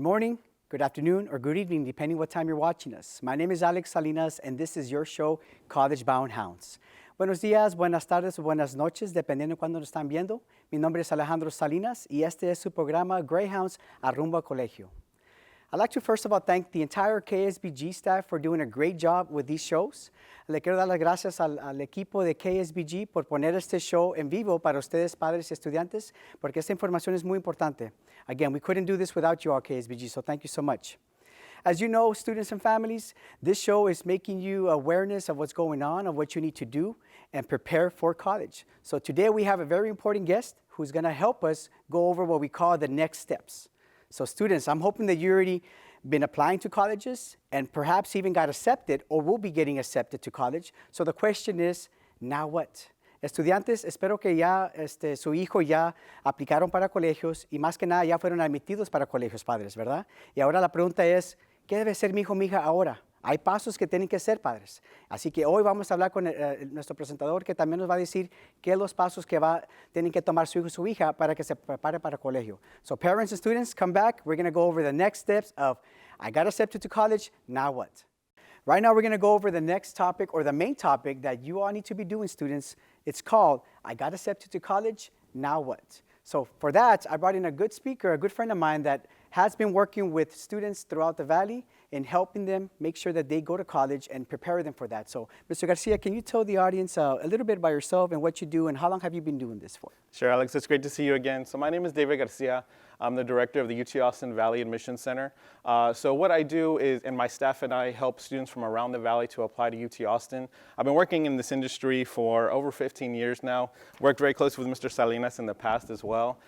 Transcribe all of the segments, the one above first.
morning, good afternoon, or good evening, depending what time you're watching us. My name is Alex Salinas, and this is your show, College Bound Hounds. Buenos días, buenas tardes, o buenas noches, dependiendo de cuándo nos están viendo. Mi nombre es Alejandro Salinas, y este es su programa, Greyhounds a Rumbo al Colegio. I'd like to first of all thank the entire KSBG staff for doing a great job with these shows. Le quiero dar las gracias al equipo de KSBG por poner este show en vivo para ustedes, padres y estudiantes, porque esta información es muy importante. Again, we couldn't do this without you all, KSBG, so thank you so much. As you know, students and families, this show is making you awareness of what's going on, of what you need to do, and prepare for college. So today we have a very important guest who's going to help us go over what we call the next steps. So students, I'm hoping that you already been applying to colleges and perhaps even got accepted or will be getting accepted to college. So the question is, now what? Estudiantes, espero que ya su hijo ya aplicaron para colegios y más que nada ya fueron admitidos para colegios, padres, ¿verdad? Y ahora la pregunta es, ¿qué debe ser mi hijo o mi hija ahora? Hay pasos que tienen que ser, padres. Así que hoy vamos a hablar con nuestro presentador que también nos va a decir qué los pasos que tienen que tomar su hijo o su hija para que se prepare para colegio. So parents and students, come back. We're going to go over the next steps of I got accepted to college, now what? Right now we're going to go over the next topic or the main topic that you all need to be doing, students. It's called I got accepted to college, now what? So for that, I brought in a good speaker, a good friend of mine that has been working with students throughout the Valley in helping them make sure that they go to college and prepare them for that. So, Mr. Garcia, can you tell the audience a little bit about yourself and what you do and how long have you been doing this for? Sure, Alex. It's great to see you again. So my name is David Garcia. I'm the director of the UT Austin Valley Admissions Center. So what I do is, and my staff and I help students from around the Valley to apply to UT Austin. I've been working in this industry for over 15 years now. Worked very closely with Mr. Salinas in the past as well.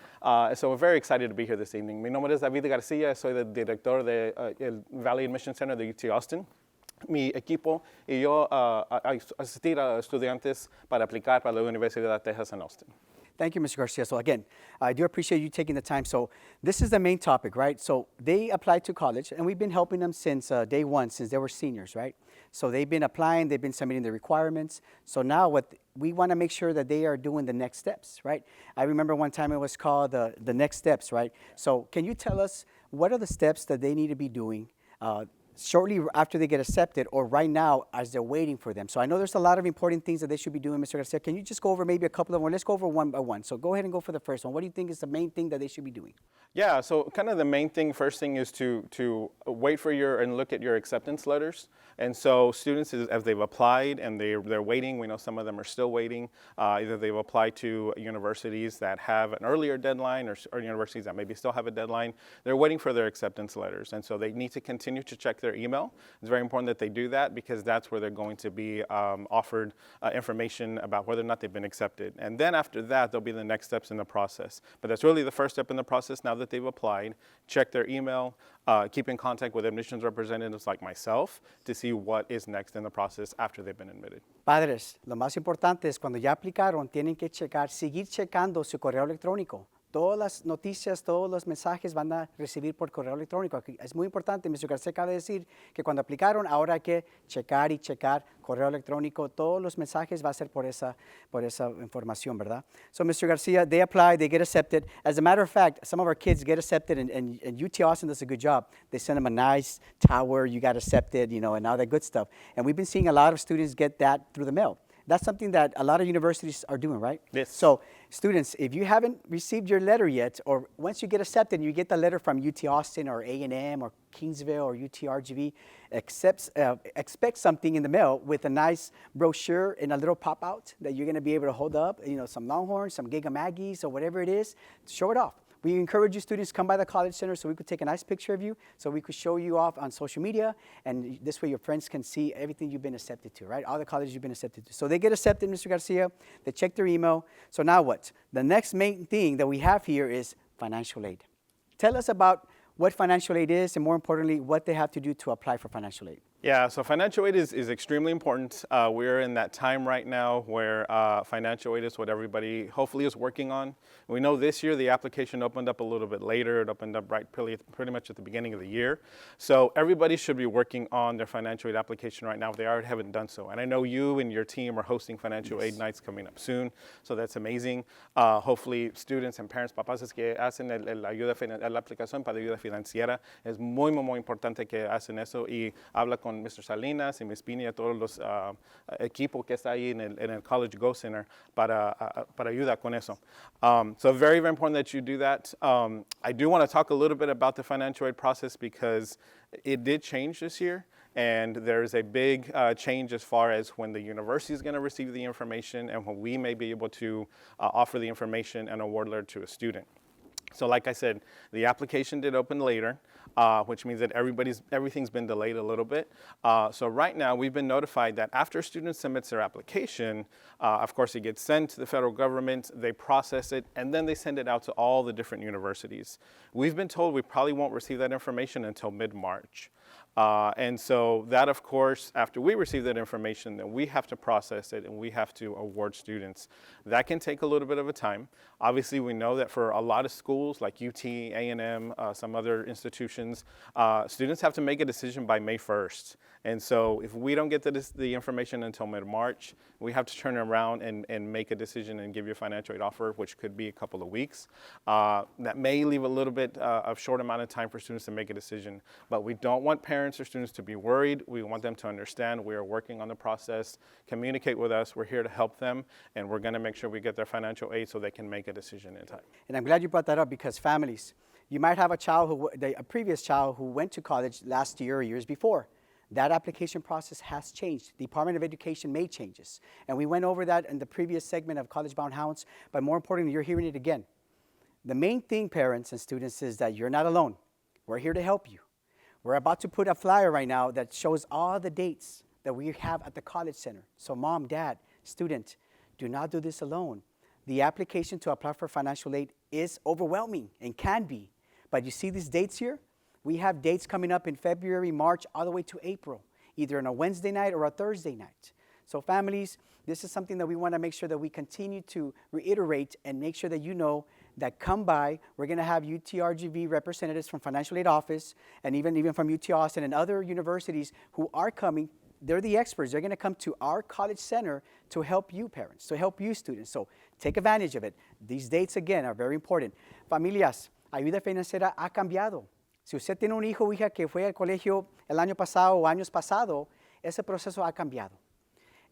So we're very excited to be here this evening. Mi nombre es David Garcia. Soy el director del Valley Admissions Center de UT Austin. Mi equipo y yo asistir a estudiantes para aplicar para la Universidad de Texas en Austin. Thank you, Mr. Garcia. So again, I do appreciate you taking the time. So this is the main topic, right? So they applied to college, and we've been helping them since day one, since they were seniors, right? So they've been applying, they've been submitting the requirements. So now we want to make sure that they are doing the next steps, right? I remember one time it was called the next steps, right? So can you tell us what are the steps that they need to be doing shortly after they get accepted or right now as they're waiting for them? So I know there's a lot of important things that they should be doing, Mr. Garcia. Can you just go over maybe a couple of them? Let's go over one by one. So go ahead and go for the first one. What do you think is the main thing that they should be doing? Yeah, so kind of the main thing, first thing is to wait for and look at your acceptance letters. And so students, as they've applied and they're waiting, we know some of them are still waiting. Either they've applied to universities that have an earlier deadline or universities that maybe still have a deadline. They're waiting for their acceptance letters. And so they need to continue to check their email. It's very important that they do that because that's where they're going to be offered information about whether or not they've been accepted. And then after that, there'll be the next steps in the process. But that's really the first step in the process now that they've applied. Check their email, keep in contact with admissions representatives like myself to see what is next in the process after they've been admitted. Padres, lo más importante es cuando ya aplicaron, tienen que seguir checando su correo electrónico. Todas las noticias, todos los mensajes van a recibir por correo electrónico. Es muy importante, Mr. Garcia acaba de decir que cuando aplicaron, ahora hay que checar y checar correo electrónico. Todos los mensajes va a ser por esa información, ¿verdad? So, Mr. Garcia, they apply, they get accepted. As a matter of fact, some of our kids get accepted, and UT Austin does a good job. They send them a nice tower, you got accepted, and all that good stuff. And we've been seeing a lot of students get that through the mail. That's something that a lot of universities are doing, right? Yes. So, students, if you haven't received your letter yet, or once you get accepted and you get the letter from UT Austin or A&M or Kingsville or UTRGV, expect something in the mail with a nice brochure and a little pop-out that you're going to be able to hold up, some Longhorns, some Giga Maggies, or whatever it is, to show it off. We encourage you students to come by the College Center so we could take a nice picture of you, so we could show you off on social media, and this way your friends can see everything you've been accepted to, right? All the colleges you've been accepted to. So they get accepted, Mr. Garcia, they check their email. So now what? The next main thing that we have here is financial aid. Tell us about what financial aid is, and more importantly, what they have to do to apply for financial aid. Yeah, so financial aid is extremely important. We're in that time right now where financial aid is what everybody hopefully is working on. We know this year the application opened up a little bit later. It opened up pretty much at the beginning of the year. So everybody should be working on their financial aid application right now if they already haven't done so. And I know you and your team are hosting financial aid nights coming up soon, so that's amazing. Hopefully students and parents, papás es que hacen la aplicación para ayuda financiera. Es muy importante que hacen eso y habla con Mr. Salinas y Ms. Pini y a todos los equipos que está ahí en el College Go Center para ayudar con eso. So very important that you do that. I do want to talk a little bit about the financial aid process because it did change this year. And there's a big change as far as when the university is going to receive the information and when we may be able to offer the information and award letter to a student. So like I said, the application did open later, which means that everything's been delayed a little bit. So right now, we've been notified that after a student submits their application, of course, it gets sent to the federal government, they process it, and then they send it out to all the different universities. We've been told we probably won't receive that information until mid-March. And so that, of course, after we receive that information, then we have to process it and we have to award students. That can take a little bit of a time. Obviously, we know that for a lot of schools like UT, A&M, some other institutions, students have to make a decision by May 1st. And so if we don't get the information until mid-March, we have to turn around and make a decision and give you a financial aid offer, which could be a couple of weeks. That may leave a little bit of short amount of time for students to make a decision, but we don't want parents or students to be worried. We want them to understand we are working on the process, communicate with us, we're here to help them, and we're gonna make sure we get their financial aid so they can make a decision in time. And I'm glad you brought that up because families, you might have a child a previous child who went to college last year or years before. That application process has changed. The Department of Education made changes. And we went over that in the previous segment of College Bound Hounds, but more importantly, you're hearing it again. The main thing, parents and students, is that you're not alone. We're here to help you. We're about to put a flyer right now that shows all the dates that we have at the College Center. So mom, dad, student, do not do this alone. The application to apply for financial aid is overwhelming and can be. But you see these dates here? We have dates coming up in February, March, all the way to April, either on a Wednesday night or a Thursday night. So families, this is something that we want to make sure that we continue to reiterate and make sure that you know that come by. We're going to have UTRGV representatives from Financial Aid Office and even from UT Austin and other universities who are coming. They're the experts. They're going to come to our College Center to help you parents, to help you students. So take advantage of it. These dates, again, are very important. Familias, ayuda financiera ha cambiado. Si usted tiene un hijo o hija que fue al colegio el año pasado o años pasado, ese proceso ha cambiado.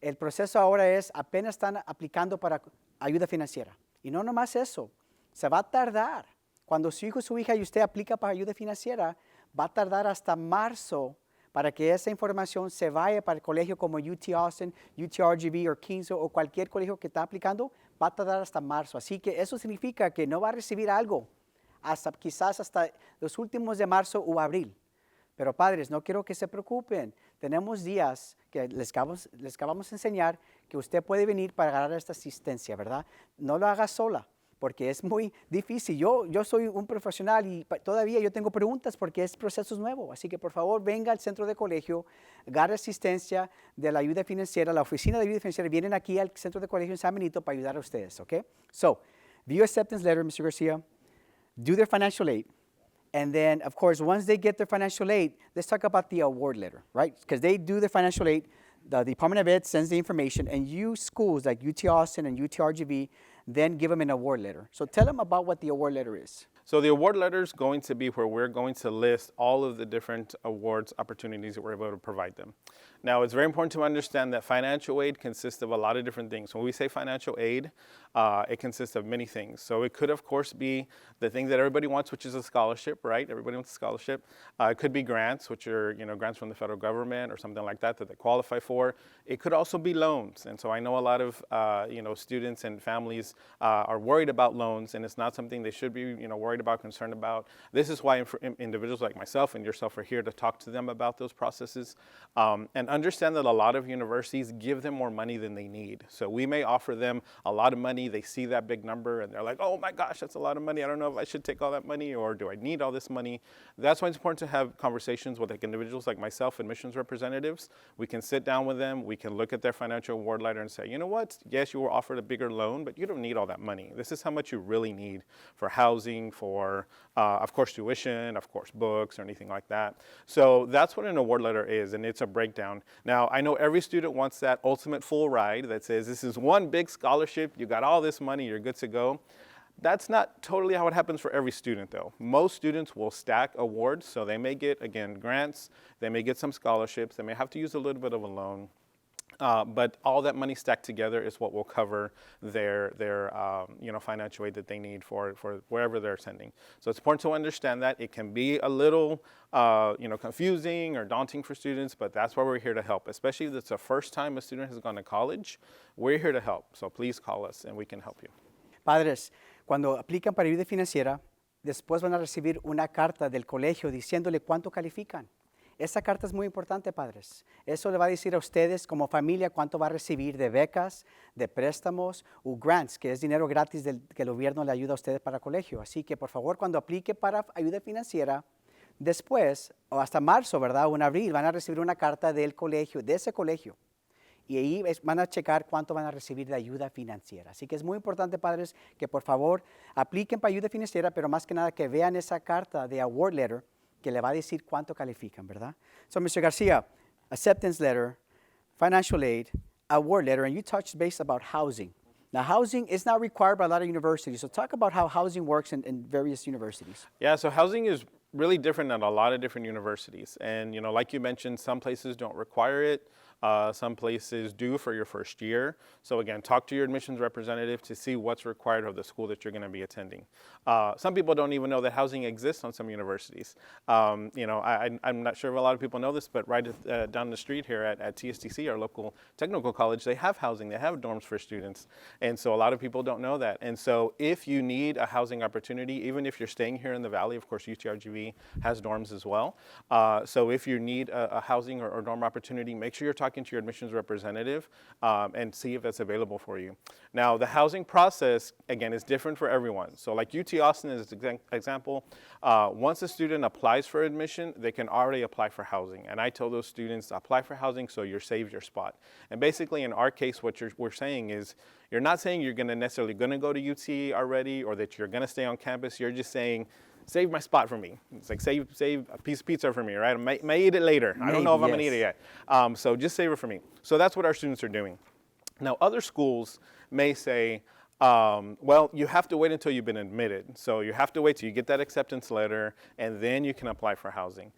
El proceso ahora es, apenas están aplicando para ayuda financiera. Y no nomás eso, se va a tardar. Cuando su hijo o su hija y usted aplica para ayuda financiera, va a tardar hasta marzo para que esa información se vaya para el colegio como UT Austin, UTRGV o Kings o cualquier colegio que está aplicando, va a tardar hasta marzo. Así que eso significa que no va a recibir algo quizás hasta los últimos de marzo o abril. Pero padres, no quiero que se preocupen. Tenemos días que les acabamos de enseñar que usted puede venir para agarrar esta asistencia, ¿verdad? No lo haga sola, porque es muy difícil. Yo soy un profesional y todavía yo tengo preguntas porque es proceso nuevo. Así que por favor venga al centro de colegio, agarre asistencia de la ayuda financiera. La oficina de ayuda financiera vienen aquí al centro de colegio en San Benito para ayudar a ustedes, ¿ok? So, view acceptance letter, Mr. Garcia. Do their financial aid, and then, of course, once they get their financial aid, let's talk about the award letter, right? Because they do their financial aid, the Department of Ed sends the information, and you schools like UT Austin and UTRGV then give them an award letter. So tell them about what the award letter is. So the award letter is going to be where we're going to list all of the different awards opportunities that we're able to provide them. Now, it's very important to understand that financial aid consists of a lot of different things. When we say financial aid, it consists of many things. So it could, of course, be the thing that everybody wants, which is a scholarship, right? Everybody wants a scholarship. It could be grants, which are grants from the federal government or something like that they qualify for. It could also be loans. And so I know a lot of students and families are worried about loans, and it's not something they should be worried about, concerned about. This is why individuals like myself and yourself are here to talk to them about those processes and understand that a lot of universities give them more money than they need. So we may offer them a lot of money money, they see that big number and they're like, oh my gosh, that's a lot of money. I don't know if I should take all that money or do I need all this money? That's why it's important to have conversations with like individuals like myself, admissions representatives. We can sit down with them. We can look at their financial award letter and say, you know what? Yes, you were offered a bigger loan, but you don't need all that money. This is how much you really need for housing, for, of course, tuition, of course, books or anything like that. So that's what an award letter is, and it's a breakdown. Now, I know every student wants that ultimate full ride that says this is one big scholarship, you got all this money, you're good to go. That's not totally how it happens for every student though. Most students will stack awards, so they may get, again, grants, they may get some scholarships, they may have to use a little bit of a loan. But all that money stacked together is what will cover their financial aid that they need for wherever they're attending. So it's important to understand that. It can be a little confusing or daunting for students, but that's why we're here to help. Especially if it's the first time a student has gone to college, we're here to help. So please call us and we can help you. Padres, cuando aplican para ayuda financiera, después van a recibir una carta del colegio diciéndole cuánto califican. Esa carta es muy importante, padres. Eso le va a decir a ustedes como familia cuánto va a recibir de becas, de préstamos o grants, que es dinero gratis que el gobierno le ayuda a ustedes para el colegio. Así que, por favor, cuando aplique para ayuda financiera, después, o hasta marzo, ¿verdad? O en abril, van a recibir una carta del colegio, de ese colegio. Y ahí van a checar cuánto van a recibir de ayuda financiera. Así que es muy importante, padres, que por favor apliquen para ayuda financiera, pero más que nada que vean esa carta de award letter que le va a decir cuánto califican, ¿verdad? So, Mr. Garcia, acceptance letter, financial aid, award letter, and you touched base about housing. Now, housing is not required by a lot of universities, so talk about how housing works in various universities. Yeah, so housing is really different at a lot of different universities. And, like you mentioned, some places don't require it. Some places do for your first year. So again, talk to your admissions representative to see what's required of the school that you're going to be attending. Some people don't even know that housing exists on some universities. I'm not sure if a lot of people know this, but right down the street here at TSTC, our local technical college, they have housing. They have dorms for students. And so a lot of people don't know that. And so if you need a housing opportunity, even if you're staying here in the Valley, of course, UTRGV has dorms as well. So if you need a housing or dorm opportunity, make sure you're talking to your admissions representative and see if that's available for you. Now, the housing process, again, is different for everyone. So like UT Austin is an example. Once a student applies for admission, they can already apply for housing. And I tell those students, apply for housing so you're saved your spot. And basically, in our case, what we're saying is, you're not saying you're necessarily going to go to UT already or that you're going to stay on campus. You're just saying, save my spot for me. It's like save a piece of pizza for me, right? I may eat it later. I don't know if I'm gonna eat it yet. So just save it for me. So that's what our students are doing. Now other schools may say, well, you have to wait until you've been admitted. So you have to wait till you get that acceptance letter and then you can apply for housing.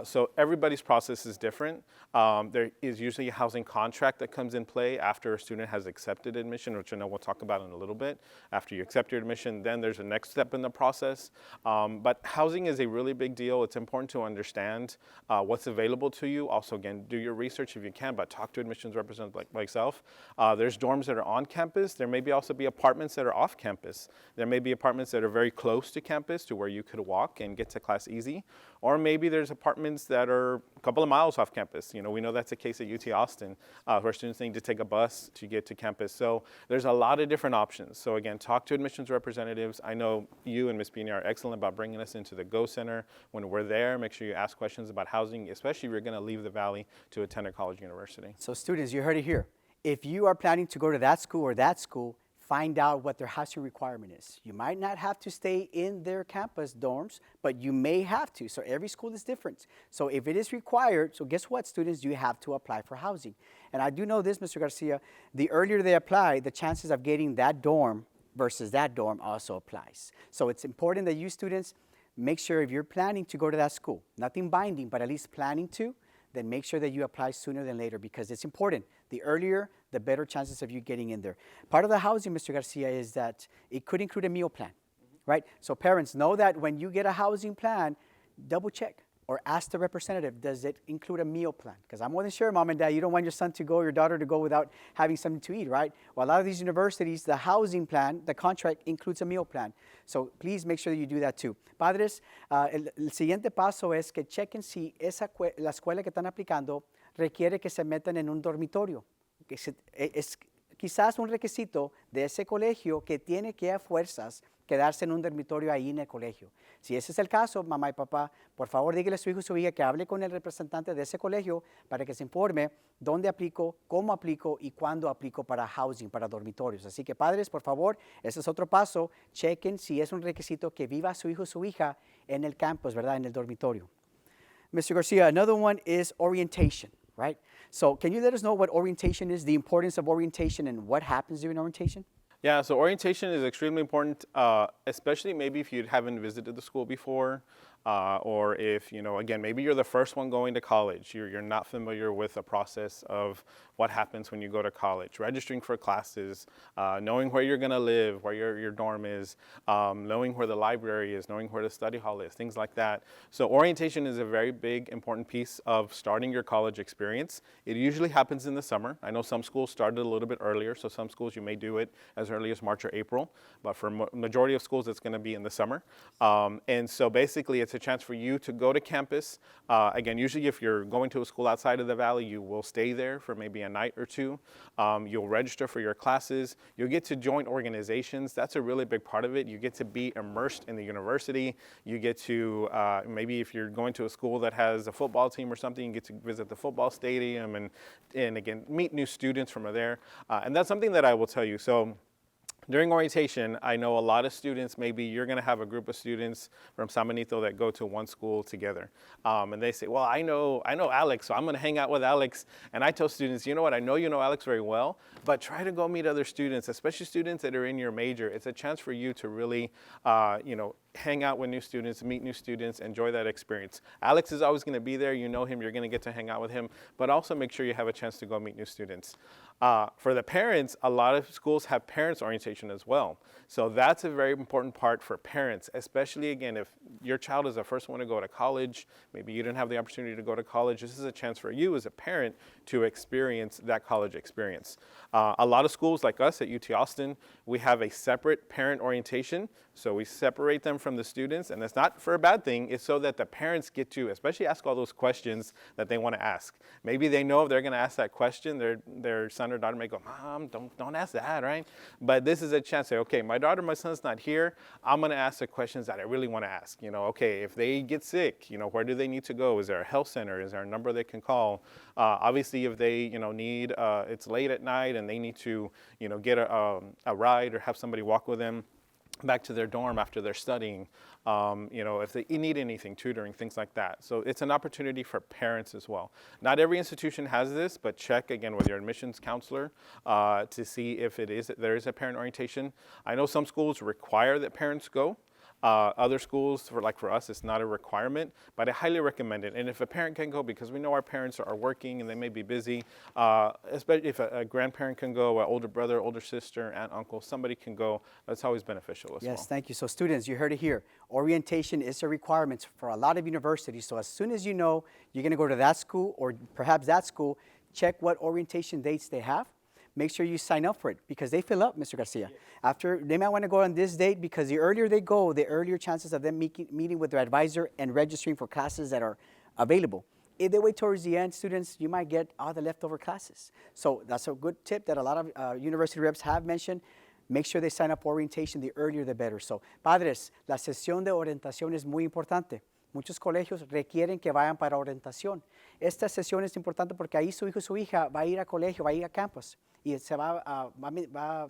So everybody's process is different. There is usually a housing contract that comes in play after a student has accepted admission, which I know we'll talk about in a little bit. After you accept your admission, then there's a next step in the process. But housing is a really big deal. It's important to understand what's available to you. Also, again, do your research if you can, but talk to admissions representatives like myself. There's dorms that are on campus. There may also be apartments that are off campus. There may be apartments that are very close to campus to where you could walk and get to class easy. Or maybe there's apartments that are a couple of miles off campus. We know that's the case at UT Austin, where students need to take a bus to get to campus. So there's a lot of different options. So again, talk to admissions representatives. I know you and Ms. Beanie are excellent about bringing us into the Go Center. When we're there, make sure you ask questions about housing, especially if you're going to leave the Valley to attend a college university. So students, you heard it here. If you are planning to go to that school, find out what their housing requirement is. You might not have to stay in their campus dorms, but you may have to. So every school is different. So if it is required, so guess what, students? You have to apply for housing. And I do know this, Mr. Garcia, the earlier they apply, the chances of getting that dorm versus that dorm also applies. So it's important that you students make sure if you're planning to go to that school, nothing binding, but at least planning to, then make sure that you apply sooner than later because it's important. The earlier, the better chances of you getting in there. Part of the housing, Mr. Garcia, is that it could include a meal plan, right? So parents know that when you get a housing plan, double check or ask the representative, does it include a meal plan? Because I'm more than sure, mom and dad, you don't want your son to go, your daughter to go without having something to eat, right? Well, a lot of these universities, the housing plan, the contract includes a meal plan. So please make sure that you do that too. Padres, el siguiente paso es que chequen si la escuela que están aplicando requiere que se metan en un dormitorio. quizás un requisito de ese colegio que tiene que a fuerzas quedarse en un dormitorio ahí en el colegio. Si ese es el caso, mamá y papá, por favor dígale a su hijo y su hija que hable con el representante de ese colegio para que se informe dónde aplico, cómo aplico y cuándo aplico para housing, para dormitorios. Así que padres, por favor, ese es otro paso. Chequen si es un requisito que viva su hijo o su hija en el campus, ¿verdad? En el dormitorio. Mr. Garcia, another one is orientation, right? So can you let us know what orientation is, the importance of orientation, and what happens during orientation? Yeah, so orientation is extremely important, especially maybe if you haven't visited the school before, or if, again, maybe you're the first one going to college. You're not familiar with the process of what happens when you go to college, registering for classes, knowing where you're going to live, where your dorm is, knowing where the library is, knowing where the study hall is, things like that. So orientation is a very big, important piece of starting your college experience. It usually happens in the summer. I know some schools started a little bit earlier, so some schools you may do it as early as March or April, but for majority of schools it's going to be in the summer. And so basically it's a chance for you to go to campus. Again, usually if you're going to a school outside of the Valley, you will stay there for maybe a night or two. You'll register for your classes. You'll get to join organizations. That's a really big part of it. You get to be immersed in the university. You get to, maybe if you're going to a school that has a football team or something, you get to visit the football stadium and again, meet new students from there. And that's something that I will tell you. So during orientation, I know a lot of students, maybe you're going to have a group of students from San Benito that go to one school together. And they say, well, I know Alex, so I'm going to hang out with Alex. And I tell students, you know what, I know you know Alex very well, but try to go meet other students, especially students that are in your major. It's a chance for you to really, hang out with new students, meet new students, enjoy that experience. Alex is always going to be there. You know him. You're going to get to hang out with him. But also make sure you have a chance to go meet new students. For the parents, a lot of schools have parents orientation as well. So that's a very important part for parents, especially, again, if your child is the first one to go to college, maybe you didn't have the opportunity to go to college, this is a chance for you as a parent to experience that college experience. A lot of schools like us at UT Austin, we have a separate parent orientation. So we separate them from the students, and it's not for a bad thing. It's so that the parents get to especially ask all those questions that they want to ask. Maybe they know if they're going to ask that question, their son or daughter may go, Mom, don't ask that, right? But this is a chance to say, okay, my daughter, my son's not here. I'm going to ask the questions that I really want to ask. Okay, if they get sick, where do they need to go? Is there a health center? Is there a number they can call? Obviously, if they, need, it's late at night and they need to, get a ride or have somebody walk with them back to their dorm after they're studying, if they need anything, tutoring, things like that. So it's an opportunity for parents as well. Not every institution has this, but check again with your admissions counselor to see if there is a parent orientation. I know some schools require that parents go. Other schools, for us, it's not a requirement, but I highly recommend it. And if a parent can go, because we know our parents are working and they may be busy, especially if a grandparent can go, an older brother, older sister, aunt, uncle, somebody can go, that's always beneficial as well. Yes, thank you. So students, you heard it here. Orientation is a requirement for a lot of universities. So as soon as you know you're going to go to that school or perhaps that school, check what orientation dates they have. Make sure you sign up for it because they fill up, Mr. Garcia. After, they might want to go on this date because the earlier they go, the earlier chances of them meeting with their advisor and registering for classes that are available. If they wait towards the end, students, you might get all the leftover classes. So that's a good tip that a lot of university reps have mentioned. Make sure they sign up for orientation, the earlier the better. So, padres, la sesión de orientación es muy importante. Muchos colegios requieren que vayan para orientación. Esta sesión es importante porque ahí su hijo o su hija va a ir a colegio, va a ir a campus y se va a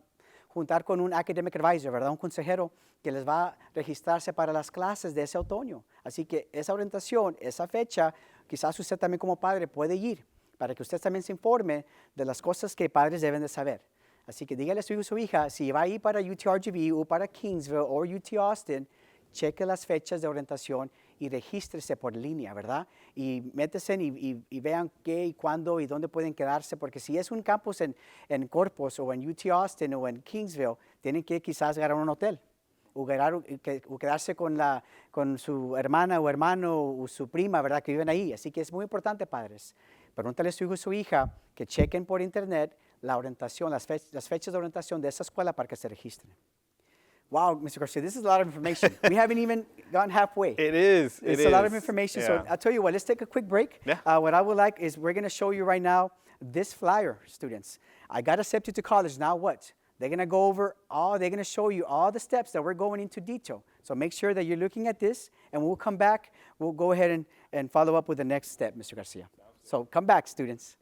juntar con un academic advisor, ¿verdad? Un consejero que les va a registrarse para las clases de ese otoño. Así que esa orientación, esa fecha, quizás usted también como padre puede ir para que usted también se informe de las cosas que padres deben de saber. Así que dígale a su hijo o su hija, si va a ir para UTRGV o para Kingsville o UT Austin, cheque las fechas de orientación y regístrese por línea, ¿verdad? Y métese y vean qué y cuándo y dónde pueden quedarse, porque si es un campus en Corpus o en UT Austin o en Kingsville, tienen que quizás agarrar un hotel o quedarse con su hermana o hermano o su prima, ¿verdad? Que viven ahí. Así que es muy importante, padres. Pregúntale a su hijo o su hija que chequen por internet la orientación, las fechas de orientación de esa escuela para que se registren. Wow, Mr. Garcia, this is a lot of information. We haven't even gone halfway. It is. It's a lot of information. Yeah. So I'll tell you what, let's take a quick break. Yeah. What I would like is we're going to show you right now this flyer, students. I got accepted to college, now what? They're gonna go over they're gonna show you all the steps that we're going into detail. So make sure that you're looking at this, and we'll come back. We'll go ahead and follow up with the next step, Mr. Garcia. So come back, students.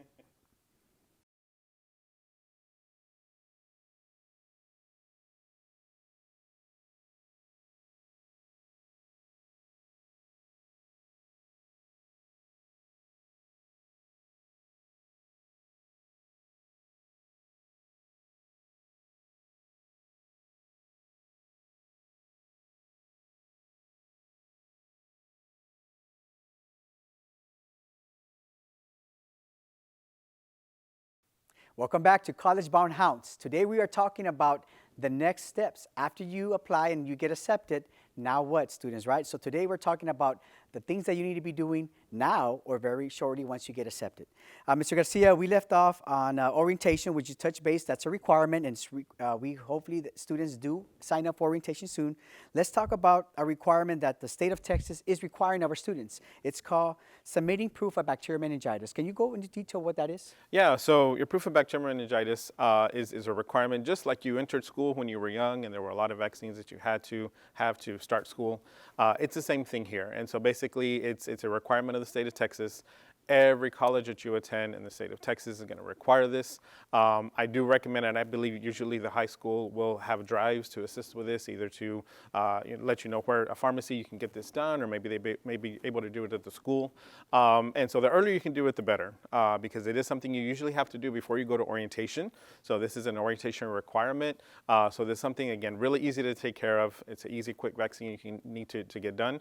Welcome back to College Bound Hounds. Today we are talking about the next steps. After you apply and you get accepted, now what, students, right? So today we're talking about the things that you need to be doing now or very shortly once you get accepted. Mr. Garcia, we left off on orientation, which you touch base. That's a requirement, and we hopefully the students do sign up for orientation soon. Let's talk about a requirement that the state of Texas is requiring of our students. It's called submitting proof of bacterial meningitis. Can you go into detail what that is? Yeah, so your proof of bacterial meningitis is a requirement, just like you entered school when you were young and there were a lot of vaccines that you had to have to start school. It's the same thing here. And so basically it's a requirement of the state of Texas. Every college that you attend in the state of Texas is going to require this. I do recommend, and I believe usually the high school will have drives to assist with this, either to let you know where a pharmacy you can get this done, or maybe they may be able to do it at the school. And so the earlier you can do it, the better, because it is something you usually have to do before you go to orientation. So this is an orientation requirement. So this is something, again, really easy to take care of. It's an easy, quick vaccine you need to get done.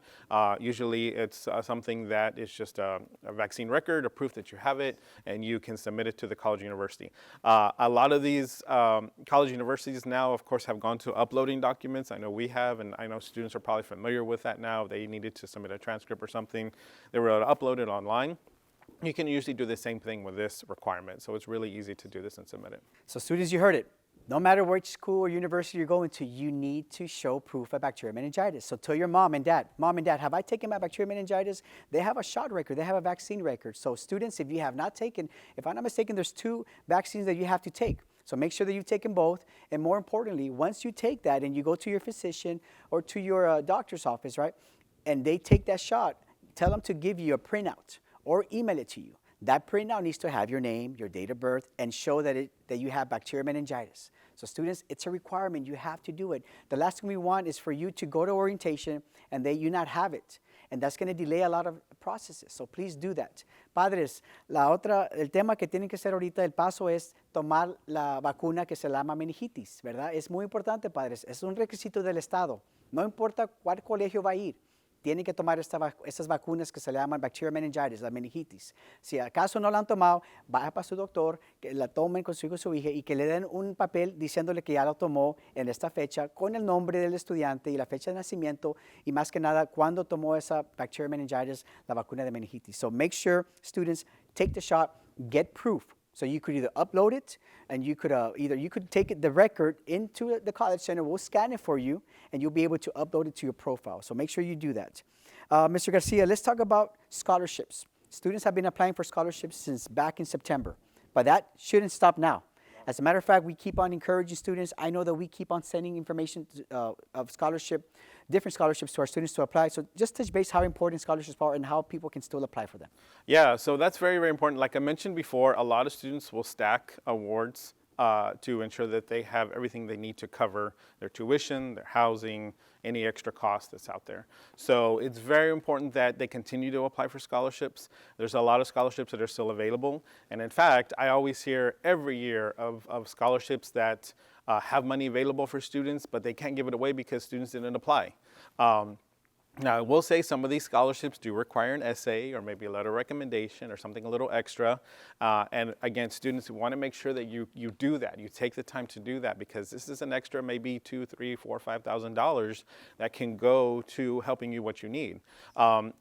Usually it's something that is just a vaccine record, a proof that you have it, and you can submit it to the college university. A lot of these college universities now, of course, have gone to uploading documents. I know we have, and I know students are probably familiar with that now. They needed to submit a transcript or something. They were able to upload it online. You can usually do the same thing with this requirement, so it's really easy to do this and submit it. So students, you heard it. No matter which school or university you're going to, you need to show proof of bacterial meningitis. So tell your mom and dad, have I taken my bacterial meningitis? They have a shot record, they have a vaccine record. So students, if you have not taken, if I'm not mistaken, there's 2 vaccines that you have to take. So make sure that you've taken both. And more importantly, once you take that and you go to your physician or to your doctor's office, right, and they take that shot, tell them to give you a printout or email it to you. That printout needs to have your name, your date of birth, and show that you have bacterial meningitis. So students, it's a requirement. You have to do it. The last thing we want is for you to go to orientation and you not have it. And that's going to delay a lot of processes. So please do that. Padres, el tema que tienen que hacer ahorita, el paso es tomar la vacuna que se llama meningitis, ¿verdad? Es muy importante, padres. Es un requisito del Estado. No importa cuál colegio va a ir. Tienen que tomar estas vacunas que se llaman bacterial meningitis, la meningitis. Si acaso no la han tomado, vaya para su doctor, que la tomen consigo su hija y que le den un papel diciéndole que ya la tomó en esta fecha con el nombre del estudiante y la fecha de nacimiento y más que nada cuándo tomó esa bacterial meningitis, la vacuna de meningitis. So make sure students take the shot, get proof. So you could either upload it, and you could you could take the record into the college center. We'll scan it for you, and you'll be able to upload it to your profile. So make sure you do that. Mr. Garcia, let's talk about scholarships. Students have been applying for scholarships since back in September, but that shouldn't stop now. As a matter of fact, we keep on encouraging students. I know that we keep on sending information of different scholarships to our students to apply. So just touch base how important scholarships are and how people can still apply for them. Yeah, so that's very, very important. Like I mentioned before, a lot of students will stack awards to ensure that they have everything they need to cover their tuition, their housing, any extra cost that's out there. So it's very important that they continue to apply for scholarships. There's a lot of scholarships that are still available. And in fact, I always hear every year of scholarships that have money available for students, but they can't give it away because students didn't apply. Now, I will say some of these scholarships do require an essay or maybe a letter of recommendation or something a little extra. And again, students want to make sure that you do that. You take the time to do that because this is an extra maybe $2,000, $3,000, $4,000, $5,000 that can go to helping you what you need.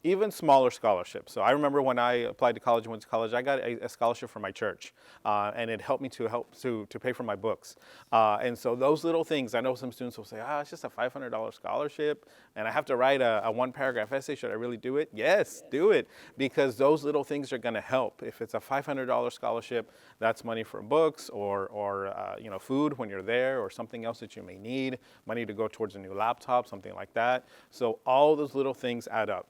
Even smaller scholarships. So I remember when I applied to college and went to college, I got a scholarship from my church. And it helped me to pay for my books. And so those little things, I know some students will say, it's just a $500 scholarship and I have to write a a one-paragraph essay. Should I really do it? Yes, do it, because those little things are going to help. If it's a $500 scholarship, that's money for books or food when you're there, or something else that you may need, money to go towards a new laptop, something like that. So all those little things add up.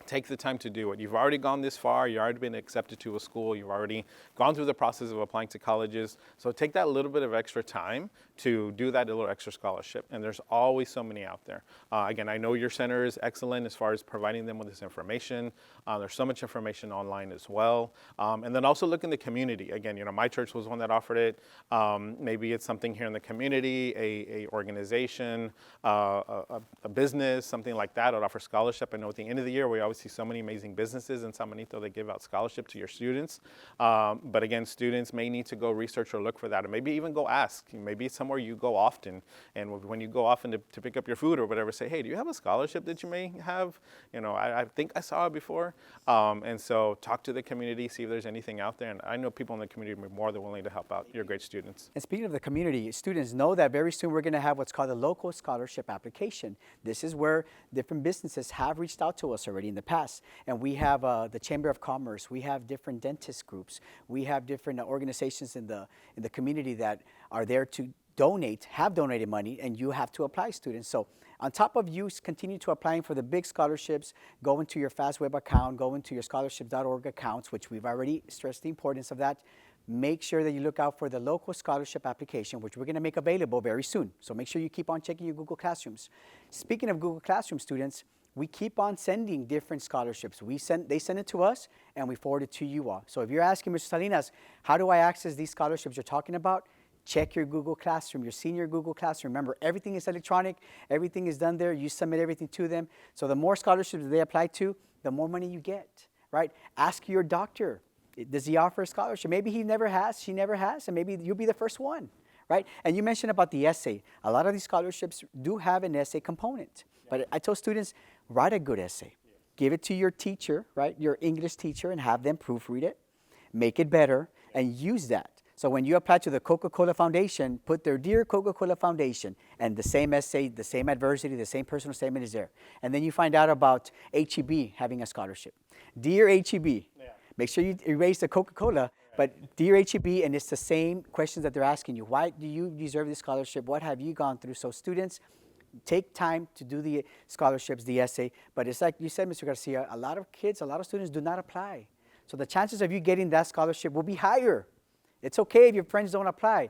Take the time to do it. You've already gone this far. You've already been accepted to a school. You've already gone through the process of applying to colleges. So take that little bit of extra time to do that little extra scholarship. And there's always so many out there. Again, I know your center is excellent as far as providing them with this information. There's so much information online as well. And then also look in the community. Again, my church was one that offered it. Maybe it's something here in the community, a organization, a business, something like that would offer scholarship. I know at the end of the year, we always see so many amazing businesses in San Benito that give out scholarship to your students. But again, students may need to go research or look for that, or maybe even go ask. Maybe it's somewhere you go often, and when you go often to pick up your food or whatever, say, hey, do you have a scholarship that you may have? I think I saw it before. And so talk to the community, see if there's anything out there. And I know people in the community are more than willing to help out your great students. And speaking of the community, students know that very soon we're going to have what's called a local scholarship application. This is where different businesses have reached out to us already in the past. And we have the Chamber of Commerce, we have different dentist groups, we have different organizations in the community that are there to have donated money, and you have to apply, students. So on top of you continue to applying for the big scholarships, go into your FastWeb account, go into your scholarship.org accounts, which we've already stressed the importance of that. Make sure that you look out for the local scholarship application, which we're going to make available very soon. So make sure you keep on checking your Google Classrooms. Speaking of Google Classroom, students, we keep on sending different scholarships. They send it to us, and we forward it to you all. So if you're asking, Mr. Salinas, how do I access these scholarships you're talking about? Check your Google Classroom, your senior Google Classroom. Remember, everything is electronic. Everything is done there. You submit everything to them. So the more scholarships they apply to, the more money you get, right? Ask your doctor, does he offer a scholarship? Maybe he never has, she never has, and maybe you'll be the first one, right? And you mentioned about the essay. A lot of these scholarships do have an essay component. But I told students, write a good essay. Give it to your teacher, right? Your English teacher, and have them proofread it. Make it better, and use that. So when you apply to the Coca-Cola Foundation, put their Dear Coca-Cola Foundation, and the same essay, the same adversity, the same personal statement is there. And then you find out about HEB having a scholarship. Dear HEB, make sure you erase the Coca-Cola, but Dear HEB, and it's the same questions that they're asking you. Why do you deserve this scholarship? What have you gone through? So students, take time to do the scholarships, the essay. But it's like you said, Mr. Garcia, a lot of kids, a lot of students do not apply. So the chances of you getting that scholarship will be higher. It's okay if your friends don't apply.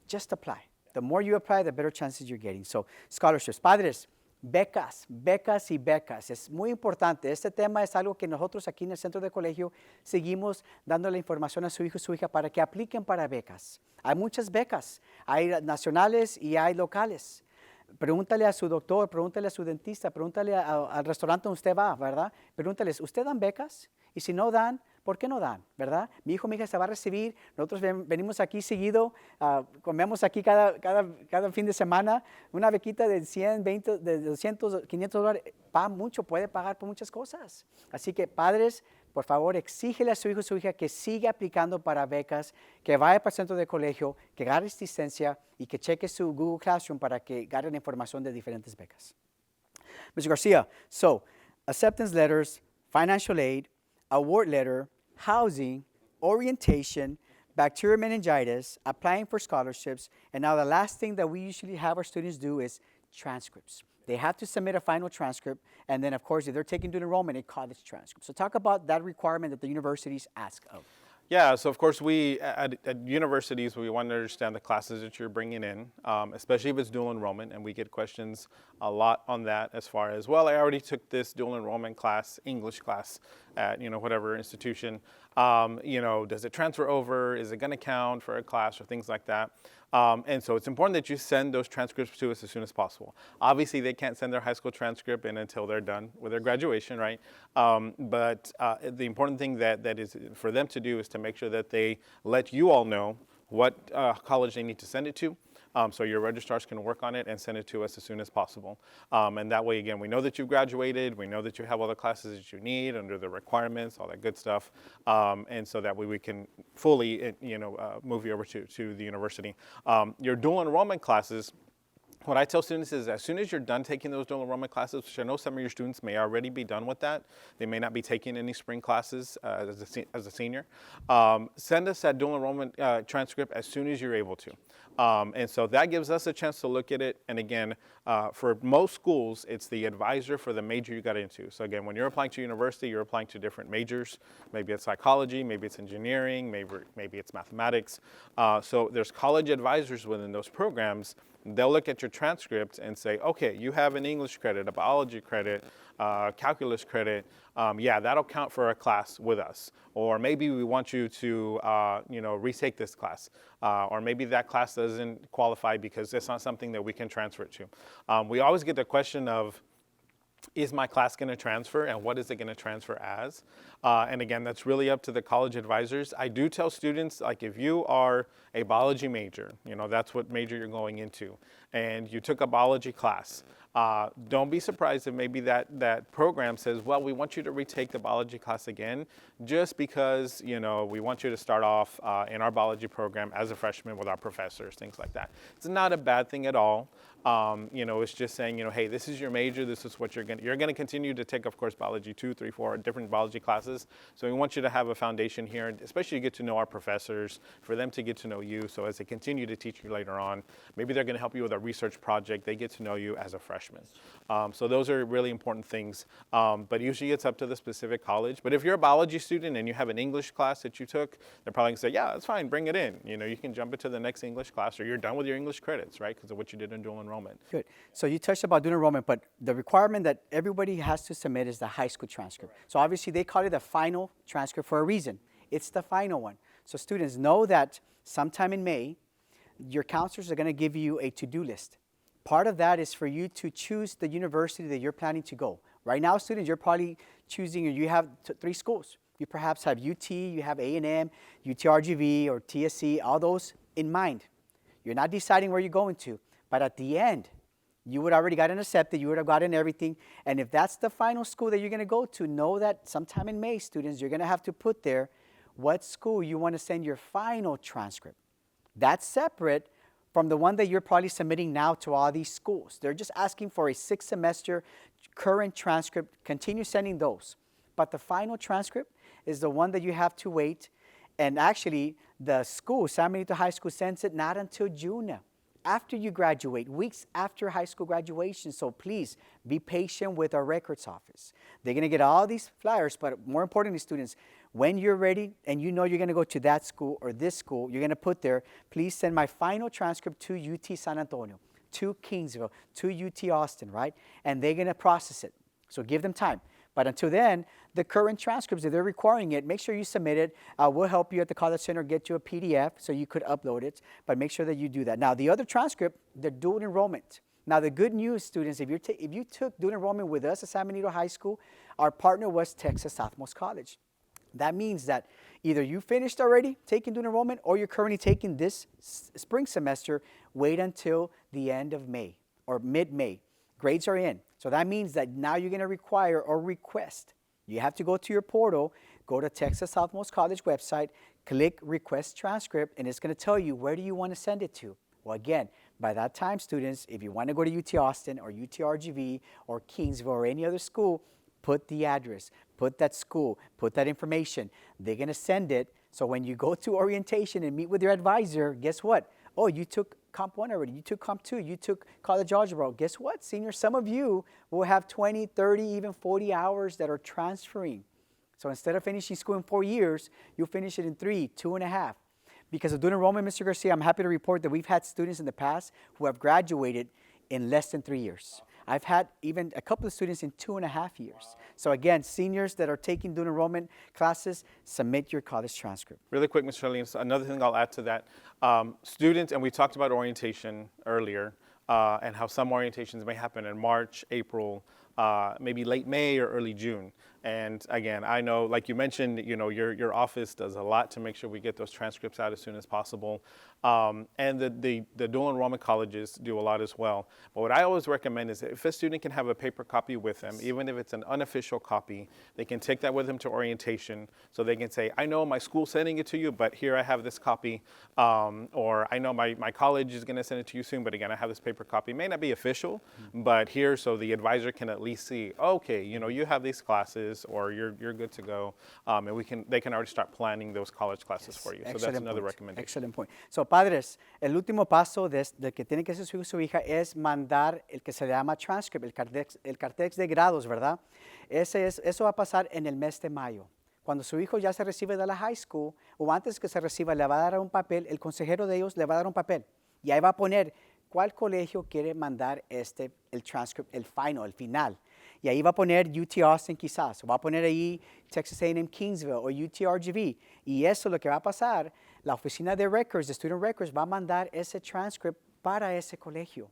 Just apply. The more you apply, the better chances you're getting. So, scholarships. Padres, becas, becas y becas. Es muy importante. Este tema es algo que nosotros aquí en el centro de colegio seguimos dando la información a su hijo y su hija para que apliquen para becas. Hay muchas becas. Hay nacionales y hay locales. Pregúntale a su doctor, pregúntale a su dentista, pregúntale al restaurante donde usted va, ¿verdad? Pregúntales, ¿usted dan becas? Y si no dan, ¿por qué no dan? ¿Verdad? Mi hijo, mi hija se va a recibir. Nosotros venimos aquí seguido, comemos aquí cada fin de semana. Una bequita de 100, 20, de 200, 500 dólares, mucho, puede pagar por muchas cosas. Así que, padres, por favor, exígele a su hijo o su hija que siga aplicando para becas, que vaya para el centro de colegio, que agarre asistencia y que cheque su Google Classroom para que agarre la información de diferentes becas. Mr. Garcia, so acceptance letters, financial aid, award letter, housing, orientation, bacterial meningitis, applying for scholarships, and now the last thing that we usually have our students do is transcripts. They have to submit a final transcript, and then, of course, if they're taking student enrollment, a college transcript. So talk about that requirement that the universities ask of. Yeah, so of course we, at universities, we want to understand the classes that you're bringing in, especially if it's dual enrollment, and we get questions a lot on that as far as, well, I already took this dual enrollment class, English class at, whatever institution. Does it transfer over? Is it going to count for a class or things like that? And so it's important that you send those transcripts to us as soon as possible. Obviously, they can't send their high school transcript in until they're done with their graduation, right? But the important thing that is for them to do is to make sure that they let you all know what college they need to send it to. So your registrars can work on it and send it to us as soon as possible. And that way, again, we know that you've graduated, we know that you have all the classes that you need under the requirements, all that good stuff. And so that way we can fully, move you over to the university. Your dual enrollment classes, what I tell students is as soon as you're done taking those dual enrollment classes, which I know some of your students may already be done with that, they may not be taking any spring classes as a senior, send us that dual enrollment transcript as soon as you're able to. And so that gives us a chance to look at it. And again, for most schools, it's the advisor for the major you got into. So again, when you're applying to university, you're applying to different majors. Maybe it's psychology, maybe it's engineering, maybe it's mathematics. So there's college advisors within those programs. They'll look at your transcript and say, okay, you have an English credit, a biology credit, calculus credit. Yeah, that'll count for a class with us. Or maybe we want you to, retake this class. Or maybe that class doesn't qualify because it's not something that we can transfer it to. We always get the question of, is my class going to transfer and what is it going to transfer as? And again, that's really up to the college advisors. I do tell students, like if you are a biology major, that's what major you're going into, and you took a biology class, don't be surprised if maybe that program says, well, we want you to retake the biology class again, just because, we want you to start off in our biology program as a freshman with our professors, things like that. It's not a bad thing at all. It's just saying, hey, this is your major, this is what you're going to continue to take, of course, biology 2, 3, 4 different biology classes. So we want you to have a foundation here, especially to get to know our professors, for them to get to know you. So as they continue to teach you later on, maybe they're going to help you with a research project. They get to know you as a freshman. So those are really important things. But usually it's up to the specific college. But if you're a biology student and you have an English class that you took, they're probably going to say, yeah, that's fine, bring it in. You can jump into the next English class, or you're done with your English credits, right, because of what you did in dual enrollment. Good. So you touched about dual enrollment, but the requirement that everybody has to submit is the high school transcript. So obviously they call it the final transcript for a reason. It's the final one. So students know that sometime in May, your counselors are going to give you a to-do list. Part of that is for you to choose the university that you're planning to go. Right now, students, you're probably choosing, or you have 3 schools. You perhaps have UT, you have A&M, UTRGV, or TSC, all those in mind. You're not deciding where you're going to, but at the end, you would already gotten accepted, you would have gotten everything, and if that's the final school that you're going to go to, know that sometime in May, students, you're going to have to put there what school you want to send your final transcript. That's separate from the one that you're probably submitting now to all these schools. They're just asking for a 6-semester current transcript. Continue sending those. But the final transcript is the one that you have to wait. And actually, the school, San Benito High School, sends it not until June, after you graduate, weeks after high school graduation. So please be patient with our records office. They're going to get all these flyers, but more importantly, students, when you're ready and you're going to go to that school or this school, you're going to put there, please send my final transcript to UT San Antonio, to Kingsville, to UT Austin, right? And they're going to process it. So give them time. But until then, the current transcripts, if they're requiring it, make sure you submit it. We'll help you at the College Center get you a PDF so you could upload it, but make sure that you do that. Now, the other transcript, the dual enrollment. Now, the good news, students, if you took dual enrollment with us at San Benito High School, our partner was Texas Southmost College. That means that either you finished already taking dual enrollment or you're currently taking this spring semester. Wait until the end of May or mid-May. Grades are in. So that means that now you're going to require or request. You have to go to your portal, go to Texas Southmost College website, click Request Transcript, and it's going to tell you where do you want to send it to. Well, again, by that time, students, if you want to go to UT Austin or UTRGV or Kingsville or any other school, put the address, put that school, put that information. They're going to send it. So when you go to orientation and meet with your advisor, guess what? Oh, you took Comp 1 already, you took Comp 2, you took college algebra. Guess what, seniors? Some of you will have 20, 30, even 40 hours that are transferring. So instead of finishing school in 4 years, you'll finish it in 3, 2.5. Because of dual enrollment, Mr. Garcia, I'm happy to report that we've had students in the past who have graduated in less than 3 years. I've had even a couple of students in 2.5 years. So again, seniors that are taking dual enrollment classes, submit your college transcript. Really quick, Mr. Charlene, another thing I'll add to that. Students, and we talked about orientation earlier, and how some orientations may happen in March, April, maybe late May or early June. And again, I know, like you mentioned, your office does a lot to make sure we get those transcripts out as soon as possible. And the dual enrollment colleges do a lot as well. But what I always recommend is that if a student can have a paper copy with them, even if it's an unofficial copy, they can take that with them to orientation, so they can say, I know my school's sending it to you, but here I have this copy. Or I know my college is going to send it to you soon, but again, I have this paper copy. It may not be official, but here, so the advisor can at least see, okay, you have these classes, or you're good to go, and they can already start planning those college classes for you. So that's another recommendation. Excellent point. So, padres, el último paso de que tiene que hacer su hijo o su hija es mandar el que se llama transcript, el cartex de grados, ¿verdad? Eso va a pasar en el mes de mayo. Cuando su hijo ya se recibe de la high school, o antes que se reciba, le va a dar un papel, el consejero de ellos le va a dar un papel, y ahí va a poner cuál colegio quiere mandar el transcript, el final. Y ahí va a poner UT Austin quizás, o va a poner ahí Texas A&M Kingsville o UTRGV. Y eso lo que va a pasar, la oficina de records, de student records, va a mandar ese transcript para ese colegio.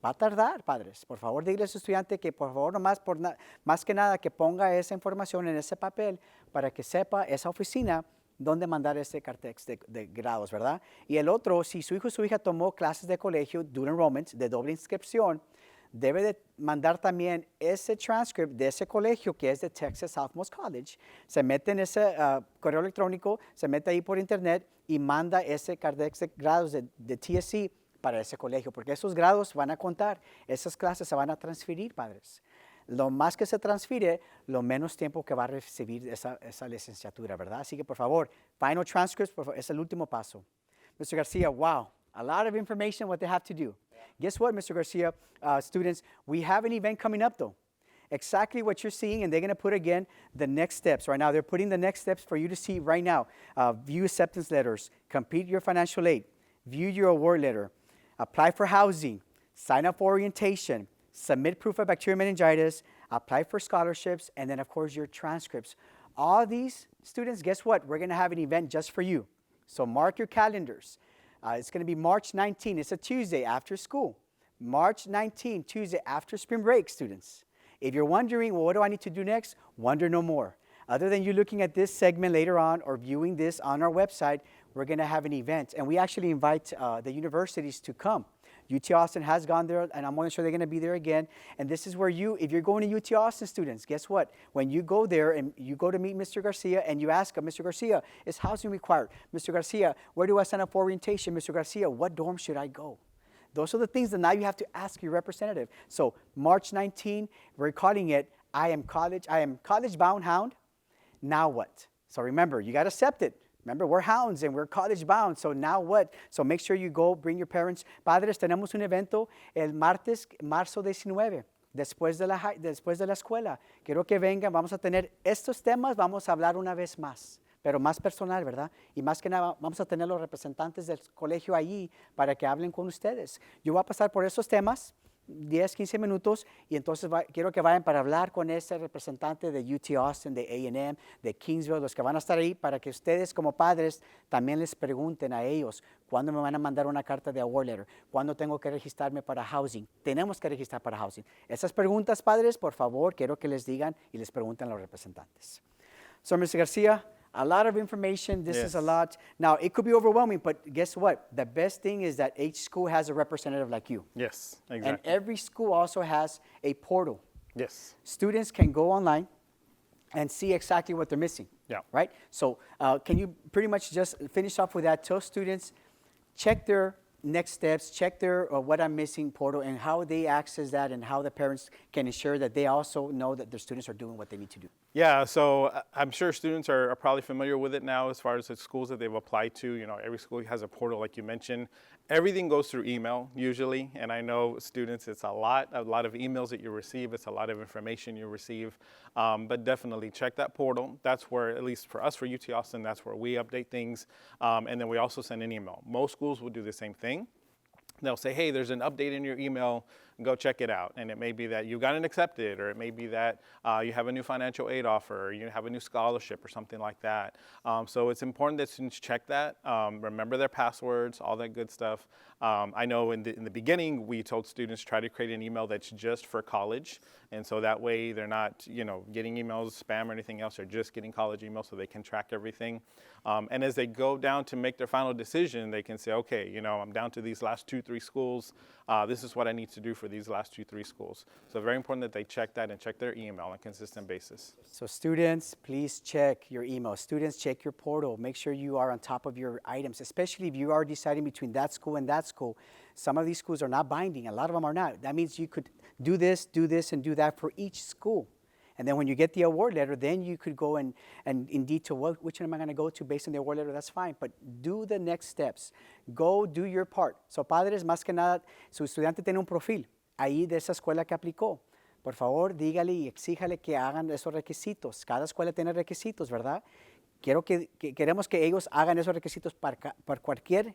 Va a tardar, padres. Por favor, díganle a su estudiante que por favor, más que nada, que ponga esa información en ese papel para que sepa esa oficina dónde mandar ese cartex de grados, ¿verdad? Y el otro, si su hijo o su hija tomó clases de colegio, dual enrollment, de doble inscripción, debe de mandar también ese transcript de ese colegio que es de Texas Southmost College. Se mete en ese correo electrónico, se mete ahí por internet y manda ese cartex de grados de TSC para ese colegio, porque esos grados van a contar, esas clases se van a transferir, padres. Lo más que se transfiere, lo menos tiempo que va a recibir esa licenciatura, ¿verdad? Así que, por favor, final transcripts, es el último paso. Mr. Garcia, wow, a lot of information what they have to do. Guess what, Mr. Garcia, students, we have an event coming up, though. Exactly what you're seeing, and they're going to put, again, the next steps. Right now, they're putting the next steps for you to see right now. View acceptance letters, complete your financial aid, view your award letter, apply for housing, sign up for orientation, submit proof of bacterial meningitis, apply for scholarships, and then, of course, your transcripts. All these students, guess what? We're going to have an event just for you. So mark your calendars. It's going to be March 19. It's a Tuesday after school. March 19, Tuesday after spring break, students. If you're wondering, well, what do I need to do next? Wonder no more. Other than you looking at this segment later on or viewing this on our website, we're going to have an event. And we actually invite the universities to come. UT Austin has gone there, and I'm sure they're going to be there again. And this is where if you're going to UT Austin, students, guess what? When you go there and you go to meet Mr. Garcia and you ask him, Mr. Garcia, is housing required? Mr. Garcia, where do I sign up for orientation? Mr. Garcia, what dorm should I go? Those are the things that now you have to ask your representative. So March 19, we're calling it, I am college-bound hound. Now what? So remember, you got to accept it. Remember, we're hounds and we're college-bound, so now what? So make sure you go, bring your parents. Padres, tenemos un evento el martes, marzo 19, después de la escuela. Quiero que vengan, vamos a tener estos temas, vamos a hablar una vez más, pero más personal, ¿verdad? Y más que nada, vamos a tener los representantes del colegio allí para que hablen con ustedes. Yo voy a pasar por esos temas, 10, 15 minutos, y entonces quiero que vayan para hablar con ese representante de UT Austin, de A&M, de Kingsville, los que van a estar ahí, para que ustedes como padres también les pregunten a ellos cuándo me van a mandar una carta de award letter, cuándo tengo que registrarme para housing, tenemos que registrar para housing. Esas preguntas, padres, por favor, quiero que les digan y les pregunten a los representantes. So, Mr. Garcia, a lot of information. This is a lot. Now, it could be overwhelming, but guess what? The best thing is that each school has a representative like you. Yes, exactly. And every school also has a portal. Yes. Students can go online and see exactly what they're missing. Yeah. Right? So can you pretty much just finish off with that? Tell students, check their next steps, check their what I'm missing portal and how they access that and how the parents can ensure that they also know that their students are doing what they need to do. Yeah, so I'm sure students are probably familiar with it now as far as the schools that they've applied to. You know, every school has a portal like you mentioned. Everything goes through email usually, and I know students, it's a lot of emails that you receive. It's a lot of information you receive, but definitely check that portal. That's where, at least for us, for UT Austin, that's where we update things, and then we also send an email. Most schools will do the same thing. They'll say, hey, there's an update in your email. go check it out. And it may be that you got accepted, or it may be that you have a new financial aid offer, or you have a new scholarship or something like that. So it's important that students check that, remember their passwords, all that good stuff. I know in the beginning, we told students try to create an email that's just for college. And so that way they're not, getting emails, spam or anything else. They're just getting college emails so they can track everything. And as they go down to make their final decision, they can say, okay, I'm down to these last 2-3 schools. This is what I need to do for these last 2-3 schools. So very important that they check that and check their email on a consistent basis. So students, please check your email. Students, check your portal. Make sure you are on top of your items, especially if you are deciding between that school and that school. Some of these schools are not binding. A lot of them are not. That means you could do this, and do that for each school. And then when you get the award letter, then you could go and in detail, which one am I going to go to based on the award letter? That's fine. But do the next steps. Go do your part. So padres, más que nada, su estudiante tiene un profil ahí de esa escuela que aplicó. Por favor, dígale y exíjale que hagan esos requisitos. Cada escuela tiene requisitos, ¿verdad? Queremos que ellos hagan esos requisitos para cualquier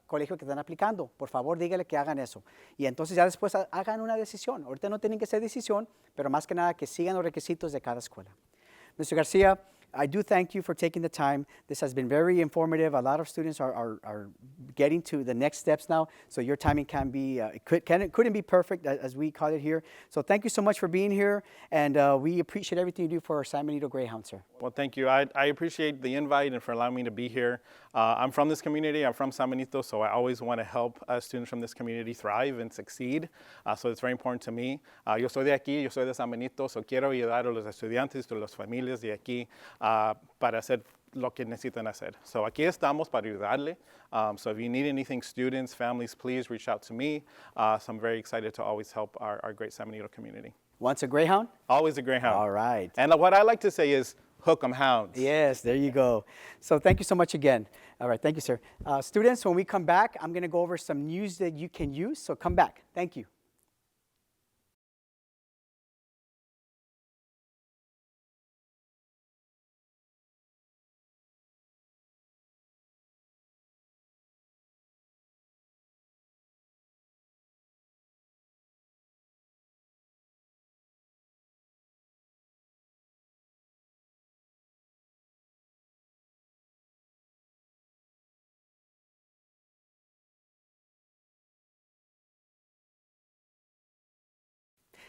colegio que están aplicando. Por favor, dígale que hagan eso. Y entonces ya después hagan una decisión. Ahorita no tienen que hacer decisión, pero más que nada que sigan los requisitos de cada escuela. Mr. Garcia, I do thank you for taking the time. This has been very informative. A lot of students are getting to the next steps now, so your timing couldn't be perfect, as we call it here. So thank you so much for being here, and we appreciate everything you do for our San Benito Greyhounds, sir. Well, thank you. I appreciate the invite and for allowing me to be here. I'm from this community. I'm from San Benito, so I always want to help students from this community thrive and succeed. So it's very important to me. Yo soy de aquí, yo soy de San Benito, so quiero ayudar a los estudiantes, a las familias de aquí para hacer lo que necesitan hacer. So aquí estamos para ayudarle. So if you need anything, students, families, please reach out to me. So I'm very excited to always help our great San Benito community. Once a Greyhound? Always a Greyhound. All right. And what I like to say is, hook 'em Hounds. Yes, there you go. So thank you so much again. All right, thank you, sir. Students, when we come back, I'm going to go over some news that you can use. So come back. Thank you.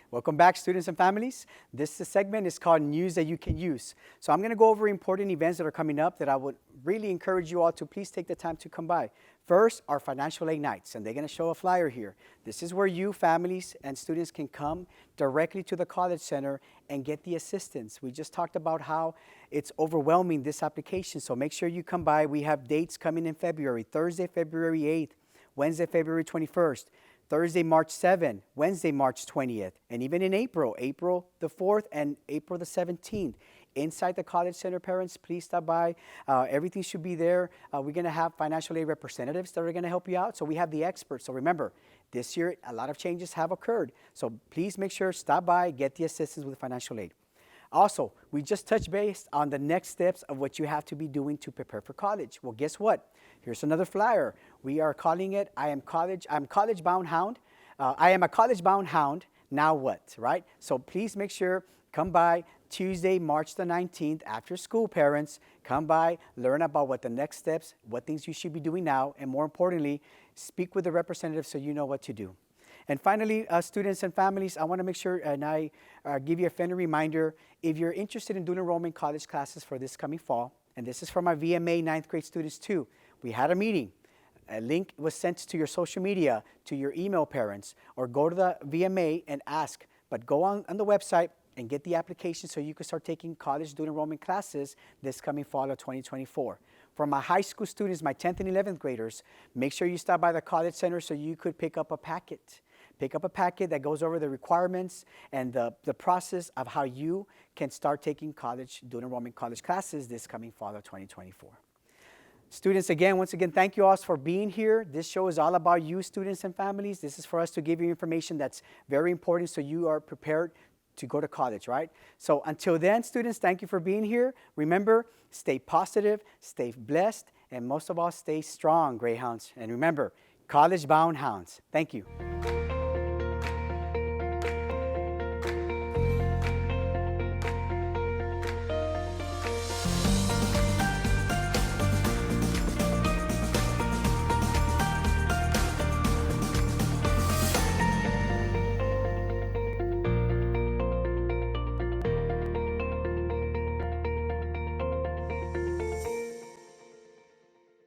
Welcome back, students and families. This segment is called News That You Can Use. So I'm going to go over important events that are coming up that I would really encourage you all to please take the time to come by. First, our financial aid nights, and they're going to show a flyer here. This is where you, families, and students can come directly to the College Center and get the assistance. We just talked about how it's overwhelming, this application, so make sure you come by. We have dates coming in February, Thursday, February 8th, Wednesday, February 21st, Thursday, March 7th, Wednesday, March 20th, and even in April, April the 4th and April the 17th. Inside the College Center, parents, please stop by. Everything should be there. We're going to have financial aid representatives that are going to help you out. So we have the experts. So remember, this year, a lot of changes have occurred. So please make sure, stop by, get the assistance with financial aid. Also, we just touched base on the next steps of what you have to be doing to prepare for college. Well, guess what? Here's another flyer. We are calling it, I'm college-bound hound. I am a college-bound hound. Now what, right? So please make sure, come by Tuesday, March the 19th, after school, parents. Come by, learn about what the next steps, what things you should be doing now, and more importantly, speak with the representative so you know what to do. And finally, students and families, I want to make sure and I give you a friendly reminder, if you're interested in dual enrollment college classes for this coming fall, and this is for my VMA 9th grade students too, we had a meeting. A link was sent to your social media, to your email, parents, or go to the VMA and ask. But go on the website and get the application so you can start taking college dual enrollment classes this coming fall of 2024. For my high school students, my 10th and 11th graders, make sure you stop by the College Center so you could pick up a packet. Pick up a packet that goes over the requirements and the process of how you can start taking college dual enrollment college classes this coming fall of 2024. Students, once again, thank you all for being here. This show is all about you, students and families. This is for us to give you information that's very important so you are prepared to go to college, right? So until then, students, thank you for being here. Remember, stay positive, stay blessed, and most of all, stay strong, Greyhounds. And remember, college-bound hounds. Thank you.